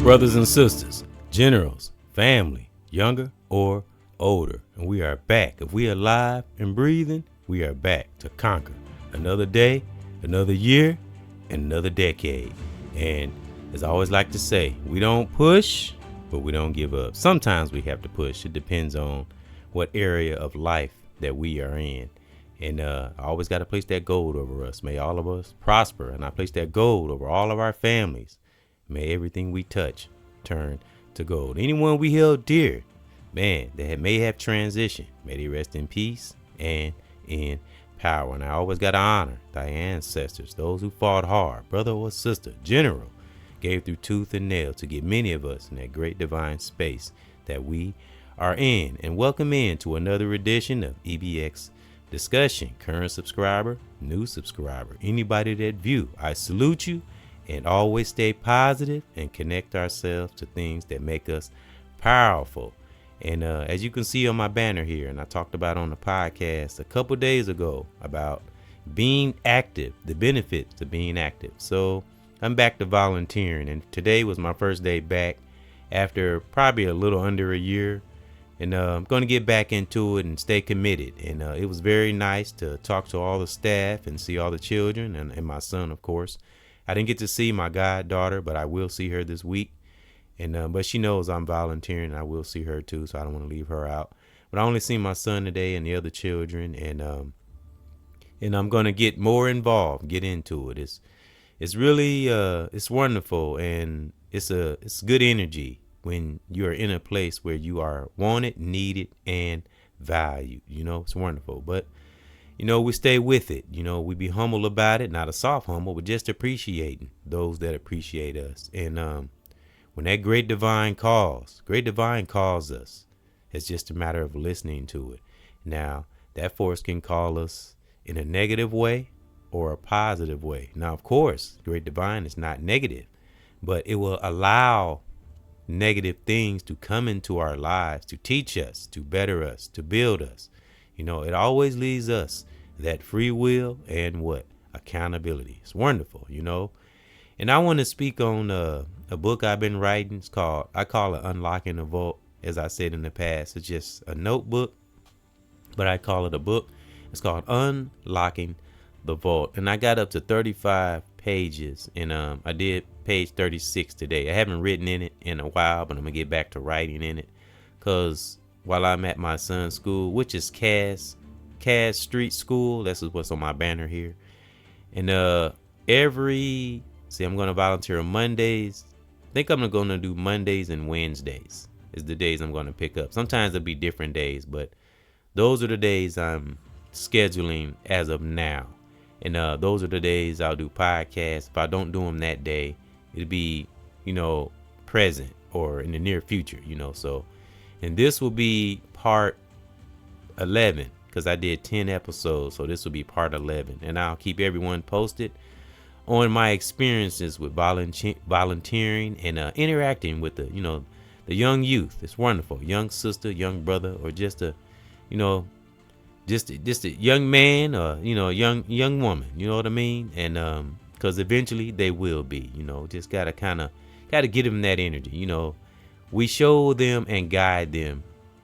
Brothers and sisters, generals, family, younger or older, and we are back. If we are alive and breathing, we are back to conquer another day, another year, and another decade. And as I always like to say, we don't push, but we don't give up. Sometimes we have to push. It depends on what area of life that we are in. And I always got to place that gold over us. May all of us prosper. And I place that gold over all of our families. May everything we touch turn to gold. Anyone we held dear, man, that may have transitioned, may they rest in peace and in power. And I always got to honor thy ancestors, those who fought hard, brother or sister, general, gave through tooth and nail to get many of us in that great divine space that we are in. And welcome in to another edition of EBX Discussion. Current subscriber, new subscriber, anybody that view, I salute you. And always stay positive and connect ourselves to things that make us powerful. And as you can see on my banner here, and I talked about on the podcast a couple days ago about being active, the benefits of being active. So I'm back to volunteering, and today was my first day back after probably a little under a year. And I'm going to get back into it and stay committed. And it was very nice to talk to all the staff and see all the children and my son, of course. I didn't get to see my goddaughter, but I will see her this week. And but she knows I'm volunteering, and I will see her too, so I don't want to leave her out. But I only see my son today and the other children, and I'm going to get more involved, get into it. It's really it's wonderful, and it's good energy when you're in a place where you are wanted, needed, and valued. You know, it's wonderful. But you know, we stay with it. You know, we be humble about it, not a soft humble, but just appreciating those that appreciate us. And when that great divine calls us. It's just a matter of listening to it. Now, that force can call us in a negative way or a positive way. Now, of course, great divine is not negative, but it will allow negative things to come into our lives to teach us, to better us, to build us. You know, it always leaves us that free will and what? Accountability. It's wonderful, you know. And I want to speak on a book I've been writing. I call it Unlocking the Vault. As I said in the past, it's just a notebook, but I call it a book. It's called Unlocking the Vault. And I got up to 35 pages, and I did page 36 today. I haven't written in it in a while, but I'm going to get back to writing in it because while I'm at my son's school, which is Cass Street School. This is what's on my banner here. And I'm going to volunteer on Mondays. I think I'm going to do Mondays and Wednesdays is the days I'm going to pick up. Sometimes it'll be different days, but those are the days I'm scheduling as of now. And those are the days I'll do podcasts. If I don't do them that day, it'll be, you know, present or in the near future, you know. So, and this will be part 11 because I did 10 episodes. So this will be part 11. And I'll keep everyone posted on my experiences with volunteering and interacting with the young youth. It's wonderful. Young sister, young brother, or just a young man or, young woman. You know what I mean? And because eventually they will be, just got to get them that energy, We show them and guide them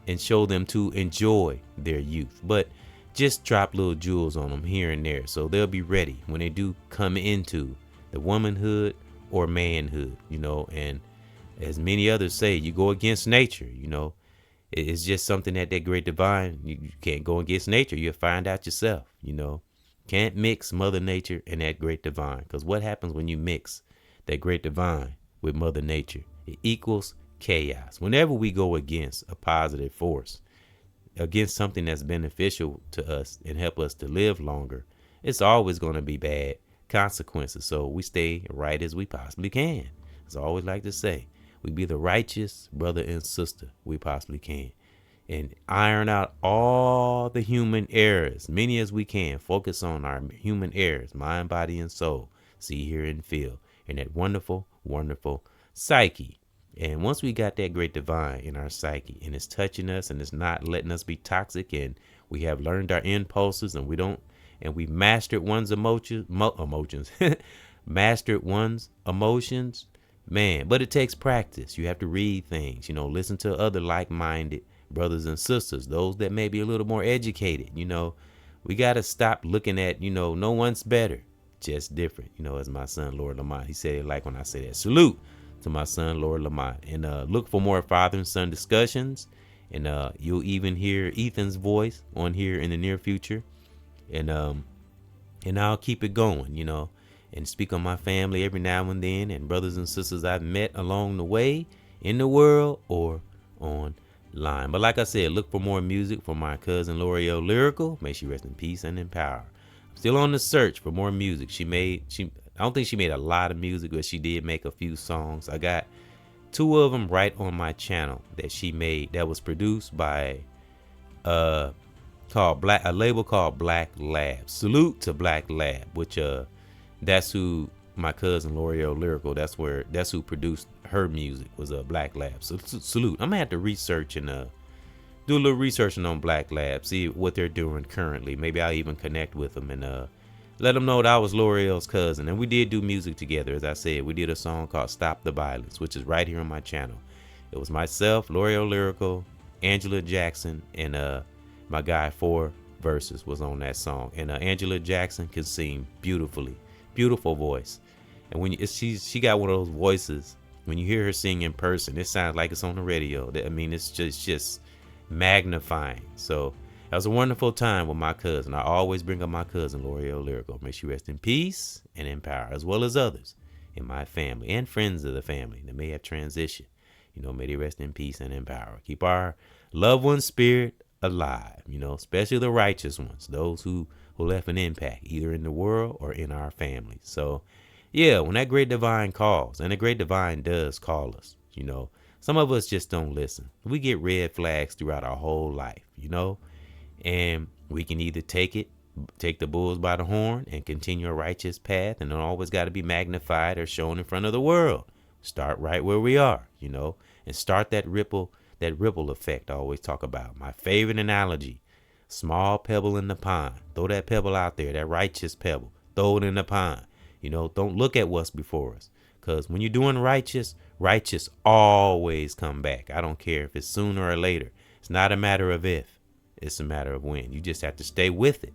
and show them to enjoy their youth, but just drop little jewels on them here and there so they'll be ready when they do come into the womanhood or manhood, and as many others say, you go against nature, It's just something that great divine, you can't go against nature. You'll find out yourself, Can't mix Mother Nature and that great divine, because what happens when you mix that great divine with Mother Nature? It equals chaos. Whenever we go against a positive force, against something that's beneficial to us and help us to live longer, it's always going to be bad consequences. So we stay right as we possibly can. As I always like to say, we be the righteous brother and sister we possibly can, and iron out all the human errors, many as we can. Focus on our human errors, mind, body, and soul. See, hear, and feel, and that wonderful, wonderful psyche. And once we got that great divine in our psyche, and it's touching us, and it's not letting us be toxic, and we have learned our impulses, and we mastered one's emotions, mastered one's emotions, Man, but it takes practice. You have to read things, listen to other like-minded brothers and sisters, those that may be a little more educated. We got to stop looking at, no one's better, just different. As my son, Lord Lamont, he said it like when I say that. Salute to my son, Lord Lamont. And look for more father and son discussions. And you'll even hear Ethan's voice on here in the near future. And I'll keep it going, and speak on my family every now and then, and brothers and sisters I've met along the way in the world or online. But like I said, look for more music from my cousin L'Oreal Lyrical. May she rest in peace and in power. I'm still on the search for more music. I don't think she made a lot of music, but she did make a few songs. I got 2 of them right on my channel that she made, that was produced by a label called Black Lab. Salute to Black Lab, which that's who my cousin L'Oreal Lyrical, that's who produced her music, was a Black Lab. So salute. I'm gonna have to research and do a little researching on Black Lab, see what they're doing currently. Maybe I'll even connect with them and let them know that I was L'Oreal's cousin. And we did do music together. As I said, we did a song called Stop the Violence, which is right here on my channel. It was myself, L'Oreal Lyrical, Angela Jackson, and my guy 4 Verses was on that song. And Angela Jackson can sing beautifully. Beautiful voice. And when she got one of those voices, when you hear her sing in person, it sounds like it's on the radio. I mean, it's just magnifying. So that was a wonderful time with my cousin. I always bring up my cousin L'Oreal Lyrical. May she rest in peace and in power, as well as others in my family and friends of the family that may have transitioned. May they rest in peace and in power. Keep our loved ones' spirit alive, especially the righteous ones, those who left an impact either in the world or in our families. So yeah, when that great divine calls, and the great divine does call us, some of us just don't listen. We get red flags throughout our whole life, and we can either take the bulls by the horn and continue a righteous path, and don't always got to be magnified or shown in front of the world. Start right where we are, and start that ripple effect I always talk about. My favorite analogy: small pebble in the pond. Throw that pebble out there, that righteous pebble. Throw it in the pond. Don't look at what's before us. Because when you're doing righteous always come back. I don't care if it's sooner or later. It's not a matter of if. It's a matter of when. You just have to stay with it.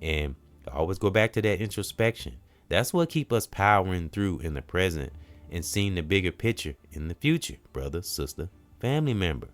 And I always go back to that introspection. That's what keep us powering through in the present and seeing the bigger picture in the future. Brother, sister, family member,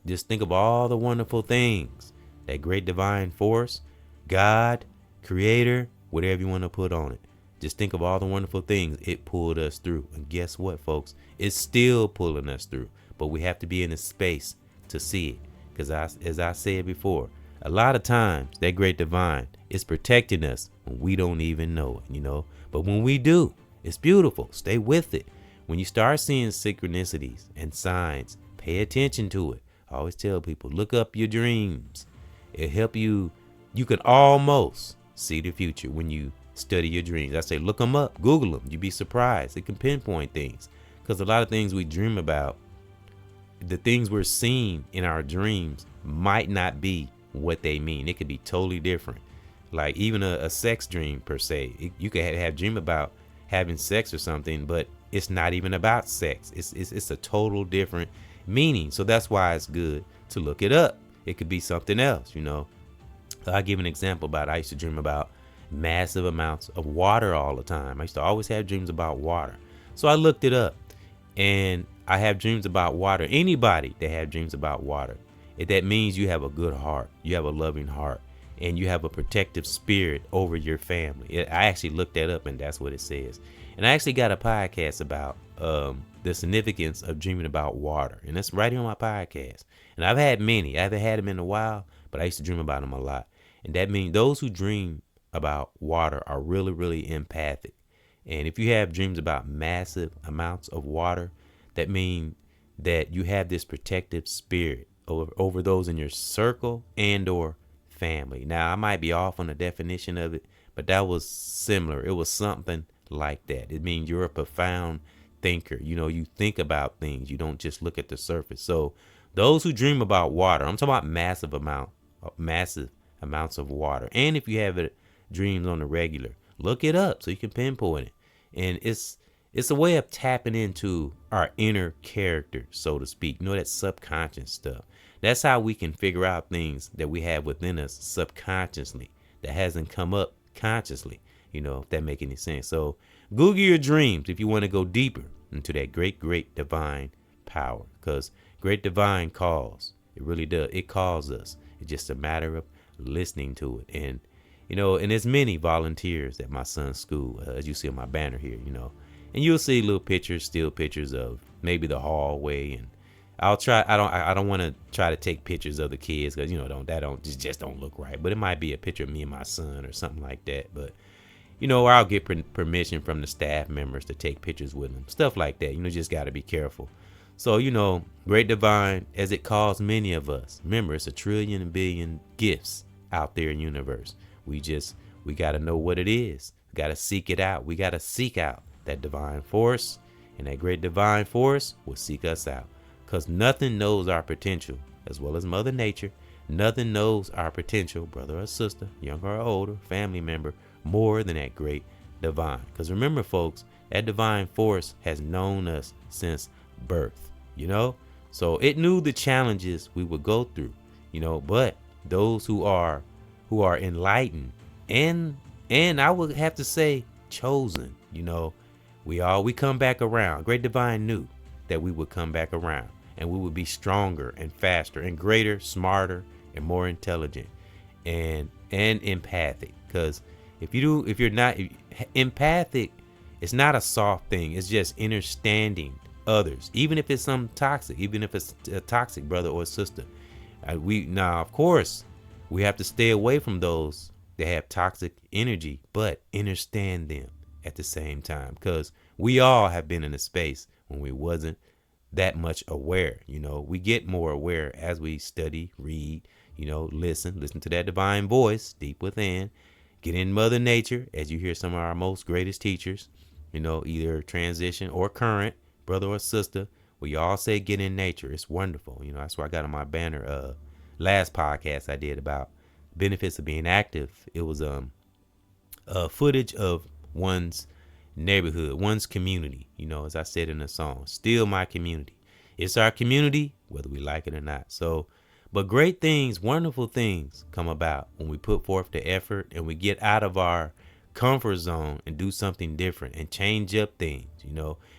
Just think of all the wonderful things. That great divine force, God, creator, whatever you want to put on it. Just think of all the wonderful things it pulled us through. And guess what, folks? It's still pulling us through. But we have to be in a space to see it. Because as I said before, a lot of times that great divine is protecting us when we don't even know it, But when we do, it's beautiful. Stay with it. When you start seeing synchronicities and signs, pay attention to it. I always tell people, look up your dreams. It'll help you. You can almost see the future when you study your dreams. I say, look them up, Google them. You'd be surprised. It can pinpoint things, because a lot of things we dream about, the things we're seeing in our dreams might not be what they mean. It could be totally different. Like even a sex dream per se. You could have dream about having sex or something, but it's not even about sex. It's a total different meaning. So that's why it's good to look it up. It could be something else, I'll give an example I used to dream about massive amounts of water all the time. I used to always have dreams about water. So I looked it up, and I have dreams about water. Anybody that have dreams about water, that means you have a good heart. You have a loving heart, and you have a protective spirit over your family. I actually looked that up, and that's what it says. And I actually got a podcast about the significance of dreaming about water, and that's right here on my podcast. And I've had many. I haven't had them in a while, but I used to dream about them a lot. And that means those who dream about water are really, really empathic. And if you have dreams about massive amounts of water, that means that you have this protective spirit over those in your circle and or family. Now, I might be off on the definition of it, but that was similar. It was something like that. It means you're a profound thinker. You think about things. You don't just look at the surface. So those who dream about water, I'm talking about massive amounts of water. And if you have dreams on the regular, look it up so you can pinpoint it. And It's a way of tapping into our inner character, so to speak. You know, that subconscious stuff. That's how we can figure out things that we have within us subconsciously that hasn't come up consciously, if that make any sense. So Google your dreams if you want to go deeper into that great divine power, because great divine calls. It really does. It calls us. It's just a matter of listening to it. And and there's many volunteers at my son's school, as you see on my banner here, and you'll see little pictures, still pictures of maybe the hallway. And I'll try. I don't want to try to take pictures of the kids because just don't look right. But it might be a picture of me and my son or something like that. But or I'll get permission from the staff members to take pictures with them, stuff like that. Just got to be careful. So great divine, as it calls many of us. Remember, it's 1 trillion and billion gifts out there in the universe. We got to know what it is. We got to seek it out. We got to seek out that divine force, and that great divine force will seek us out, because nothing knows our potential as well as Mother Nature. Nothing knows our potential, brother or sister, younger or older, family member, more than that great divine. Because remember, folks, that divine force has known us since birth, so it knew the challenges we would go through, but those who are enlightened and I would have to say chosen, we come back around. Great divine knew that we would come back around, and we would be stronger and faster and greater, smarter and more intelligent and empathic. Because if you're not empathic, it's not a soft thing. It's just understanding others, even if it's some toxic, even if it's a toxic brother or sister. Now, of course, we have to stay away from those that have toxic energy, but understand them at the same time, because we all have been in a space when we wasn't that much aware. We get more aware as we study, read, listen to that divine voice deep within, get in Mother Nature, as you hear some of our most greatest teachers, either transition or current, brother or sister. We all say get in nature. It's wonderful. That's why I got on my banner last podcast I did about benefits of being active. It was footage of one's neighborhood, one's community, as I said in the song, still my community. It's our community, whether we like it or not. So, but great things, wonderful things come about when we put forth the effort and we get out of our comfort zone and do something different and change up things.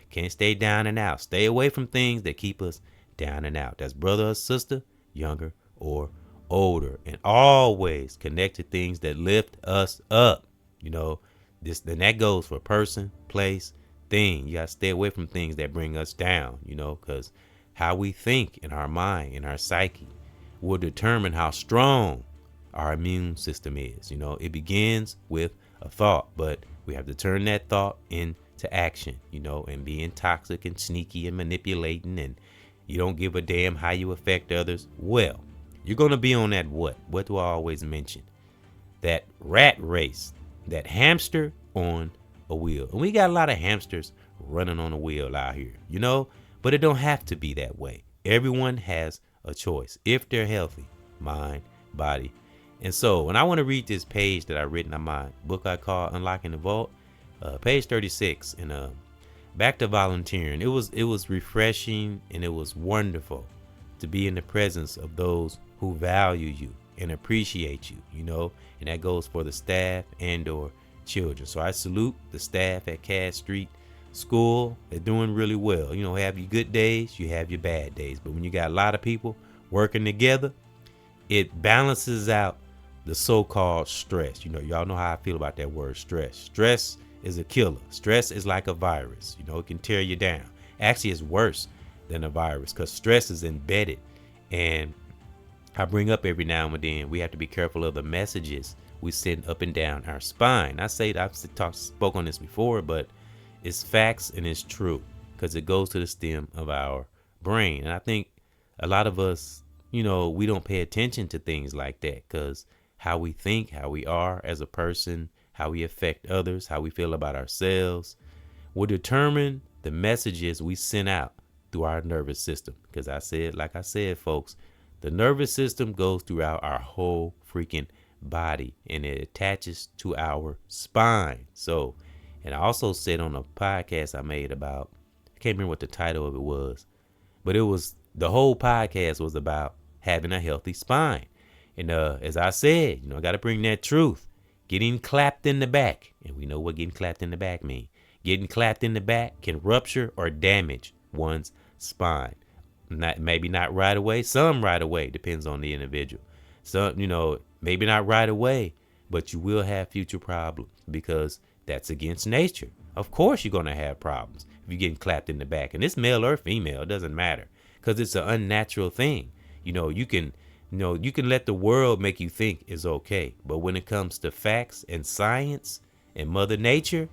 Can't stay down and out. Stay away from things that keep us down and out. That's brother or sister, younger or older, and always connect to things that lift us up. Then that goes for person, place, thing. You got to stay away from things that bring us down, because how we think in our mind, in our psyche, will determine how strong our immune system is. It begins with a thought, but we have to turn that thought into action, and being toxic and sneaky and manipulating, and you don't give a damn how you affect others. Well, you're going to be on that what do I always mention? That rat race, that hamster on a wheel. And we got a lot of hamsters running on a wheel out here, but it don't have to be that way. Everyone has a choice if they're healthy, mind, body. And so when I want to read this page that I've written on my book I call Unlocking the Vault, page 36, and back to volunteering. It was refreshing, and it was wonderful to be in the presence of those who value you and appreciate you, and that goes for the staff and or children. So I salute the staff at Cass Street School. They're doing really well. Have your good days, you have your bad days, but when you got a lot of people working together, it balances out the so-called stress. Y'all know how I feel about that word stress. Stress is a killer. Stress is like a virus. It can tear you down. Actually, it's worse than a virus because stress is embedded. And I bring up every now and then, we have to be careful of the messages we send up and down our spine. I've spoke on this before, but it's facts and it's true because it goes to the stem of our brain. And I think a lot of us, we don't pay attention to things like that because how we think, how we are as a person, how we affect others, how we feel about ourselves will determine the messages we send out through our nervous system. Because like I said, folks, the nervous system goes throughout our whole freaking body and it attaches to our spine. So And I also said on a podcast I made about, I can't remember what the title of it was, but it was, the whole podcast was about having a healthy spine. And as I said, I got to bring that truth. Getting clapped in the back, and we know what getting clapped in the back means. Getting clapped in the back can rupture or damage one's spine. Maybe not right away, some right away, depends on the individual. Some, maybe not right away, but you will have future problems because that's against nature. Of course you're going to have problems if you're getting clapped in the back. And it's male or female, it doesn't matter, because it's an unnatural thing. You can let the world make you think it's okay, but when it comes to facts and science and Mother Nature,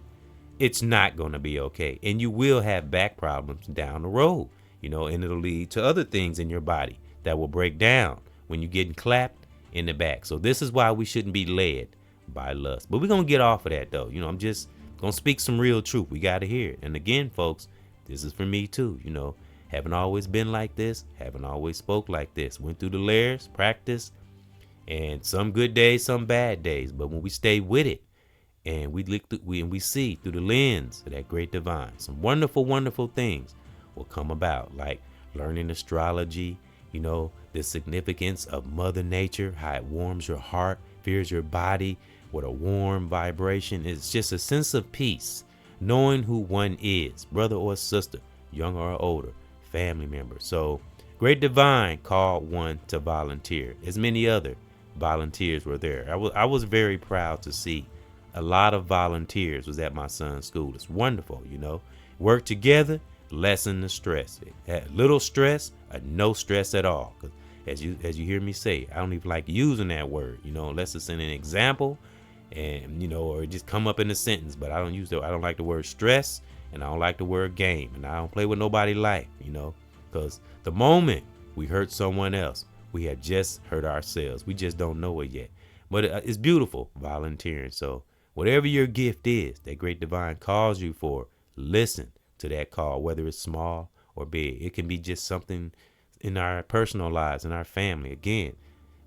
it's not going to be okay. And you will have back problems down the road, and it'll lead to other things in your body that will break down when you're getting clapped in the back. So this is why we shouldn't be led by lust. But we're going to get off of that, though. I'm just going to speak some real truth. We got to hear it. And again, folks, this is for me, too. Haven't always been like this. Haven't always spoke like this. Went through the layers, practice, and some good days, some bad days. But when we stay with it, and we look through, we see through the lens of that great divine, some wonderful, wonderful things will come about, like learning astrology, the significance of Mother Nature, how it warms your heart, fills your body with a warm vibration. It's just a sense of peace, knowing who one is, brother or sister, young or older, family member. So great divine called one to volunteer. As many other volunteers were there. I was very proud to see a lot of volunteers was at my son's school. It's wonderful, work together, lessen the stress. Little stress or no stress at all. Because as you hear me say, I don't even like using that word, unless it's in an example and, or just come up in a sentence. But I don't like the word stress, and I don't like the word game, and I don't play with nobody's life, because the moment we hurt someone else, we have just hurt ourselves. We just don't know it yet. But it's beautiful volunteering. So whatever your gift is, that great divine calls you for, listen to that call, whether it's small or big. It can be just something in our personal lives, in our family. Again,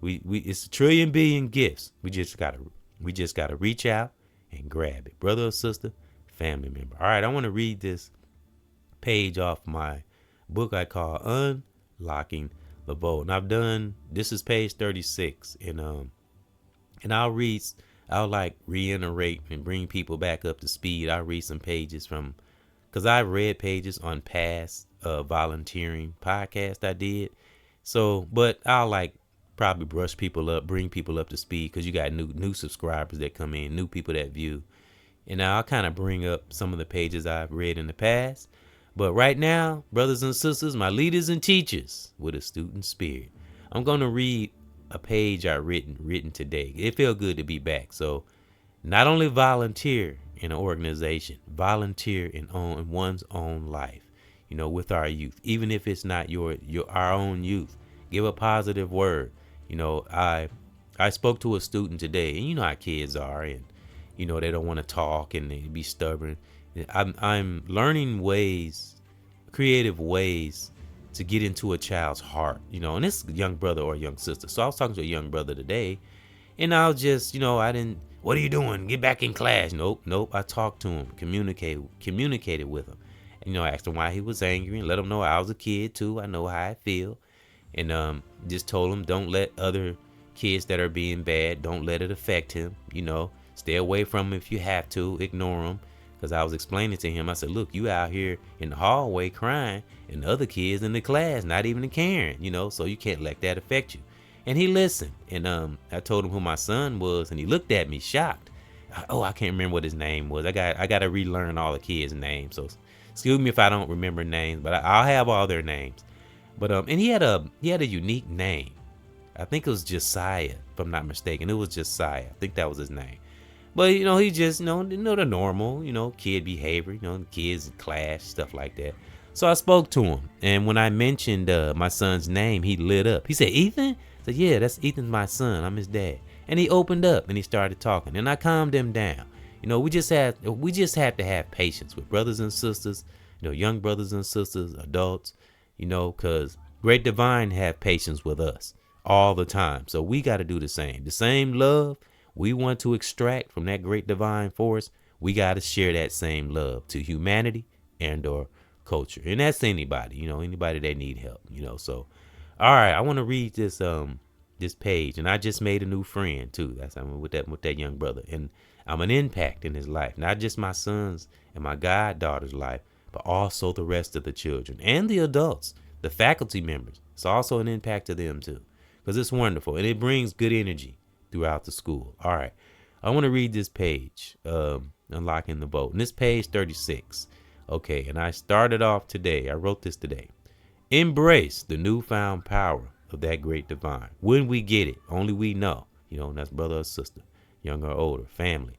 it's a trillion billion gifts. We just gotta reach out and grab it, brother or sister, family member. All right, I want to read this page off my book I call Unlocking the Vault, and this is page 36, and I'll reiterate and bring people back up to speed. I'll read some pages because I read pages on past volunteering podcast I did. So, but I'll probably brush people up, bring people up to speed, because you got new subscribers that come in, new people that view. And I'll kind of bring up some of the pages I've read in the past. But right now, brothers and sisters, my leaders and teachers with a student spirit, I'm going to read a page I written today. It felt good to be back. So not only volunteer in an organization, volunteer in one's own life, with our youth, even if it's not our own youth. Give a positive word. I spoke to a student today, and how kids are, and they don't want to talk and they be stubborn. I'm learning creative ways to get into a child's heart, and this young brother or young sister. So I was talking to a young brother today, and I'll just, what are you doing? Get back in class. Nope. I talked to him, communicated with him. And, asked him why he was angry and let him know I was a kid too. I know how I feel. And just told him, don't let other kids that are being bad, don't let it affect him. Stay away from him if you have to, ignore him. Because I was explaining to him, I said, look, you out here in the hallway crying, and the other kids in the class not even caring, so you can't let that affect you. And he listened. And I told him who my son was, and he looked at me shocked. I can't remember what his name was. I got to relearn all the kids' names. So excuse me if I don't remember names, but I'll have all their names. But and he had a unique name. I think it was Josiah, if I'm not mistaken. It was Josiah. I think that was his name. But, he just, the normal, kid behavior, kids in class, stuff like that. So I spoke to him. And when I mentioned my son's name, he lit up. He said, Ethan? I said, yeah, that's Ethan's my son. I'm his dad. And he opened up and he started talking. And I calmed him down. We just have to have patience with brothers and sisters, young brothers and sisters, adults, because great divine have patience with us all the time. So we got to do the same. The same love we want to extract from that great divine force, we got to share that same love to humanity and or culture. And that's anybody, anybody that need help, So, all right, I want to read this page, and I just made a new friend too. That's with that young brother, and I'm an impact in his life, not just my son's and my goddaughter's life, but also the rest of the children and the adults, the faculty members. It's also an impact to them too, because it's wonderful and it brings good energy throughout the school. All right, I want to read this page, Unlocking the Boat, and this page 36. Okay, and I started off today. I wrote this today. Embrace the newfound power of that great divine. When we get it, only we know. And that's brother or sister, younger or older, family.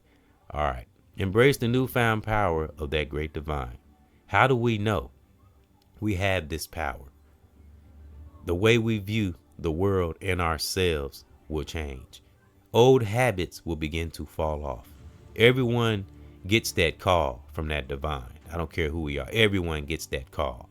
All right. Embrace the newfound power of that great divine. How do we know we have this power? The way we view the world and ourselves will change. Old habits will begin to fall off. Everyone gets that call from that divine. I don't care who we are. Everyone gets that call.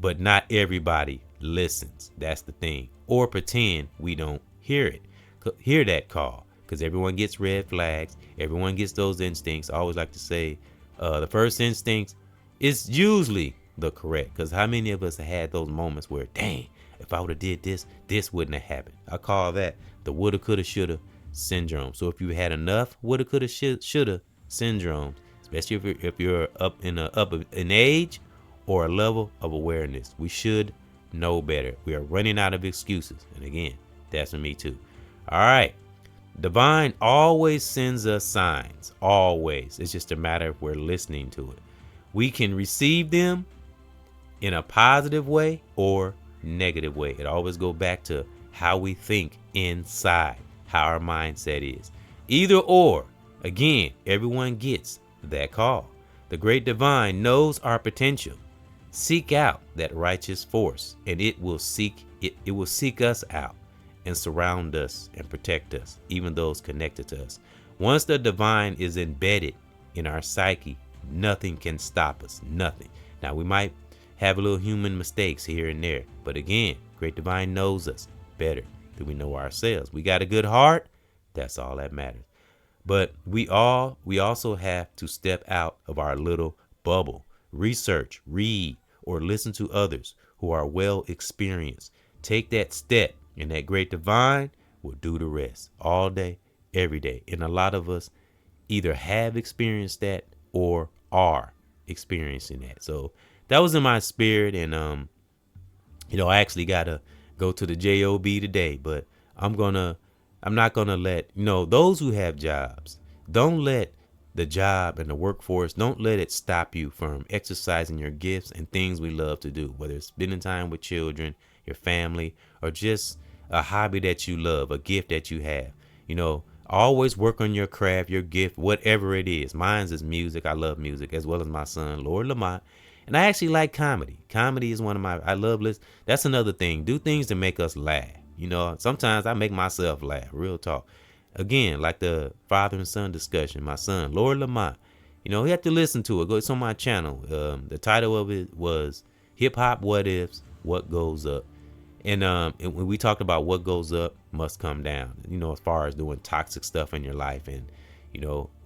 But not everybody listens. That's the thing. Or pretend we don't hear that call. Because everyone gets red flags. Everyone gets those instincts. I always like to say the first instinct is usually the correct. Because how many of us have had those moments where, dang, if I would have did this, this wouldn't have happened. I call that the woulda, coulda, shoulda syndrome. So if you had enough woulda, coulda, shoulda syndromes, especially if you're up in age or a level of awareness, we should know better. We are running out of excuses. And again, that's for me too. All right. Divine always sends us signs. Always. It's just a matter of we're listening to it. We can receive them in a positive way or negative way. It always goes back to how we think inside, how our mindset is. Either or. Again, everyone gets that call. The great divine knows our potential. Seek out that righteous force, and it will seek us out and surround us and protect us, even those connected to us. Once the divine is embedded in our psyche, nothing can stop us. Nothing. Now, we might have a little human mistakes here and there, but again, great divine knows us better than we know ourselves. We got a good heart. That's all that matters. But we also have to step out of our little bubble. Research, read, or listen to others who are well experienced. Take that step, and that great divine will do the rest all day, every day. And a lot of us either have experienced that or are experiencing that. So that was in my spirit. And, I actually got to go to the job today, but I'm not going to let, those who have jobs, don't let the job and the workforce, don't let it stop you from exercising your gifts and things we love to do, whether it's spending time with children, your family, or just a hobby that you love, a gift that you have. Always work on your craft, your gift, whatever it is. Mine's is music. I love music, as well as my son, Lord Lamont. And I actually like comedy. Comedy is I love listening. That's another thing. Do things to make us laugh. Sometimes I make myself laugh, real talk. Again, like the father and son discussion, my son, Lord Lamont, you have to listen to it. It's on my channel. The title of it was Hip Hop What Ifs, What Goes Up. And when we talked about what goes up must come down, as far as doing toxic stuff in your life. And,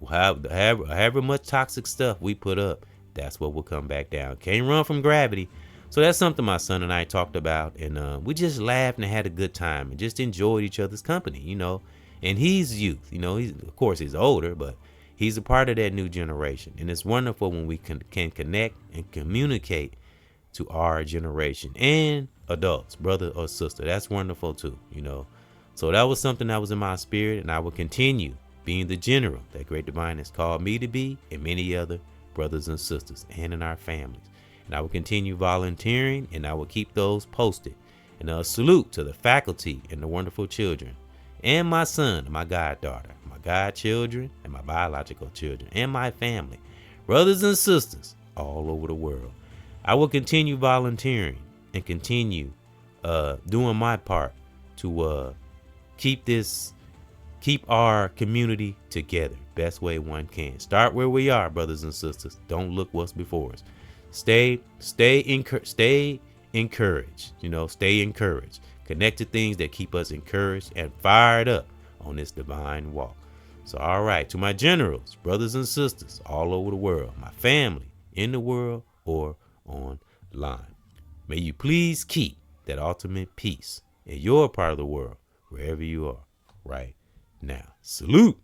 however much toxic stuff we put up, that's what will come back down. Can't run from gravity. So that's something my son and I talked about. And we just laughed and had a good time and just enjoyed each other's company, And he's youth, of course he's older, but he's a part of that new generation. And it's wonderful when we can connect and communicate to our generation and adults, brother or sister. That's wonderful too, So that was something that was in my spirit, and I will continue being the general that great divine has called me to be, and many other brothers and sisters and in our families. And I will continue volunteering, and I will keep those posted. And a salute to the faculty and the wonderful children, and my son, my goddaughter, my godchildren, and my biological children, and my family, brothers and sisters all over the world. I will continue volunteering and continue doing my part to keep our community together best way one can. Start where we are, brothers and sisters. Don't look what's before us. Stay encouraged. Stay encouraged. Connect to things that keep us encouraged and fired up on this divine walk. So, all right, to my generals, brothers and sisters all over the world, my family in the world or online, may you please keep that ultimate peace in your part of the world, wherever you are right now. Salute.